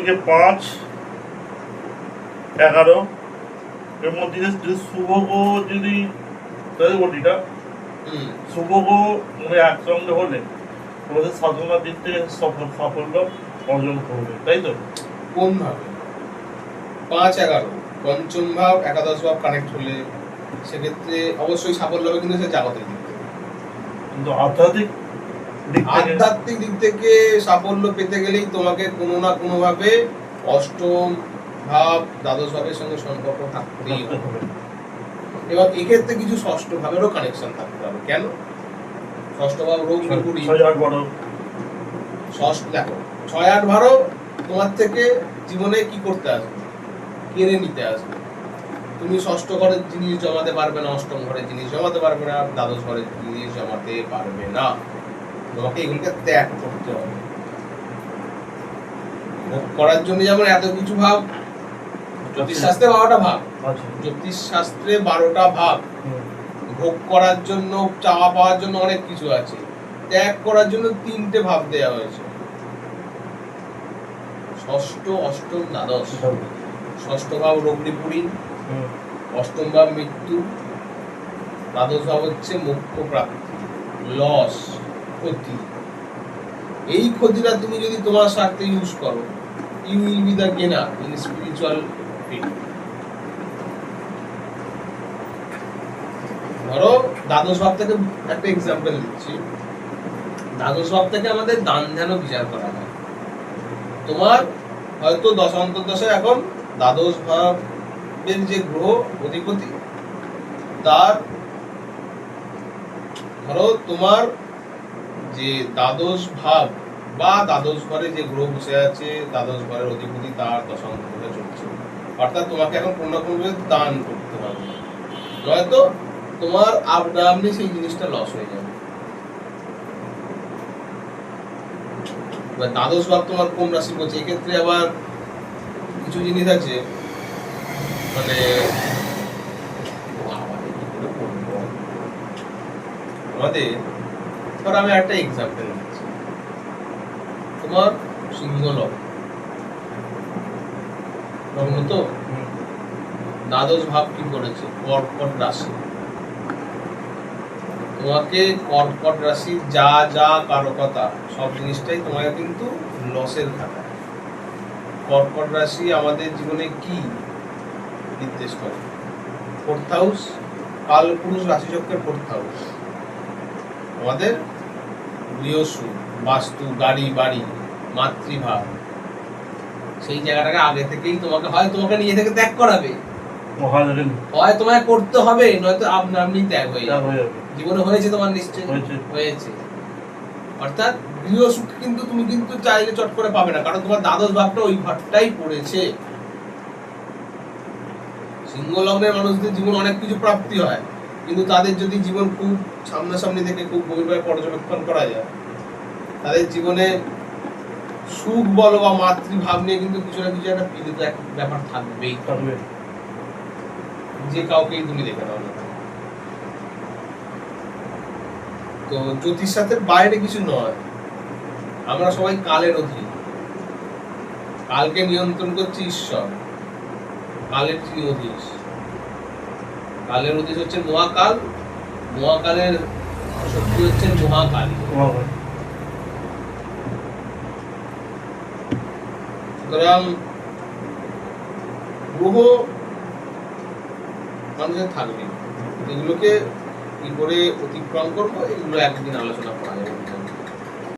এদিকে 5 11 এর মধ্যে যদি শুভ গ্রহ যদি তাই বলিটা শুভ গ্রহ মানে একসঙ্গে হলে ওদের সাধনার দিক থেকে সাফল্য অর্জন করবে, তাই তো? কোন ভাবে? 5-11 পঞ্চম ভাব একাদশ ভাব কানেক্ট হলে সেক্ষেত্রে অবশ্যই সাফল্য হবে, কিন্তু সে জাগতিক দিক থেকে। কিন্তু আধ্যাত্মিক দিক থেকে সাফল্য পেতে গেলেই তোমাকে কোনো না কোনো ভাবে অষ্টম ভাব দ্বাদশ ভাবের সঙ্গে সম্পর্ক থাকতেই হবে। এবার এক্ষেত্রে কিছু ষষ্ঠ ভাবেরও কানেকশন থাকতে হবে। কেন? ষষ্ঠ ভাব রোগ নিপুরি, দেখো 6-8-12 তোমার থেকে জীবনে কি করতে আসবে? কেড়ে নিতে আসবে। তুমি ষষ্ঠ ঘরের জিনিস জমাতে পারবে না, অষ্টম ঘরের জিনিস জমাতে পারবে না, দ্বাদশ ঘরের জিনিস জমাতে পারবে না। তোমাকে এগুলোকে ত্যাগ করতে হবে। ভোগ করার জন্য যেমন এত কিছু ভাব, জ্যোতিষশাস্ত্রে 12টা ভাব, জ্যোতিষশাস্ত্রে 12টা ভাব। ভোগ করার জন্য, চাওয়া পাওয়ার জন্য অনেক কিছু আছে। ত্যাগ করার জন্য 3টে ভাব দেওয়া হয়েছে, ষষ্ঠ, অষ্টম, দ্বাদশ। ষষ্ঠ ভাব রোগনিপুরী, অষ্টম ভাব মৃত্যু, দ্বাদশ ভাব হচ্ছে মোক্ষ প্রাপ্তি, লস, ক্ষতি। এই ক্ষতিটা তুমি যদি তোমার স্বার্থে ইউজ করো, you will be the gainer in spiritual field. ধরো দ্বাদশ ভাব থেকে একটা এক্সাম্পল দিচ্ছি। দ্বাদশ ভাব থেকে আমাদের দান ধ্যান বিচার করা হয়। তোমার হয়তো দশান্তর্দশায় এখন দ্বাদশ ভাবের যে গ্রহ অধিপতি, তার ধরো তোমার যে দ্বাদশ ভাব বা দ্বাদশ ঘরে যে গ্রহ বসে আছে, দ্বাদশ ঘরের অধিপতি তার দশান্তর্দশা চলছে, অর্থাৎ তোমাকে এখন কোনো না কোনো দান করতে হবে, নয়তো তোমার আপনি সেই জিনিসটা লস হয়ে যাবে। দ্বাদশ ভাব তোমার কোন রাশি করছে, এক্ষেত্রে আবার কিছু জিনিস আছে, মানে আমাদের ধর আমি একটা এক্সাম্পল দিচ্ছি। তোমার সিংহ লগ্ন তো, দ্বাদশ ভাব কি করেছে? কর্কট রাশি। তোমাকে কর্কট রাশি যা যা কারকতা সব জিনিসটাই তোমাকে কিন্তু লসের খাতা। কর্কট রাশি আমাদের জীবনে কি নির্দেশ করে? 4th হাউস, কালপুরুষ রাশিচক্রের 4th হাউস আমাদের গৃহসুখ, বাস্তু, গাড়ি বাড়ি, মাতৃভাব। সেই জায়গাটাকে আগে থেকেই তোমাকে নিজে থেকে ত্যাগ করাবে, হয় তোমায় করতে হবে, নয়তো আপনি ত্যাগ হয়ে যাবে। জীবনে হয়েছে তোমার, নিশ্চয়ই হয়েছে। অর্থাৎ গৃহসুখ কিন্তু তুমি কিন্তু চাইলে চট করে পাবে না, কারণ তোমার দ্বাদশ ভাবটা ওই ঘরটাই পড়েছে। সিংহ লগ্নের মানুষদের জীবন অনেক কিছু প্রাপ্তি হয়, কিন্তু তাদের যদি জীবন খুব সামনাসামনি থেকে খুব গভীরভাবে পর্যবেক্ষণ করা যায়, তাদের জীবনে সুখ বলো বা মাতৃভাব নিয়ে কিন্তু কিছু না কিছু একটা পীড়িত ব্যাপার থাকবেই, যে কাউকেই তুমি দেখে নাও না। তো জ্যোতিষশাস্ত্রের বাইরে কিছু নয়, আমরা সবাই কালের অধীন। কালকে নিয়ন্ত্রণ করছে ঈশ্বর, কালের যিনি অধীশ, কালের অধীশ হচ্ছেন মহাকাল, মহাকালের শক্তি হচ্ছেন মহাকালী। সুতরাং গ্রহ মানুষের থাকবে, এগুলোকে কি করে অতিক্রম করবো, এগুলো একদিন আলোচনা করা যাবে।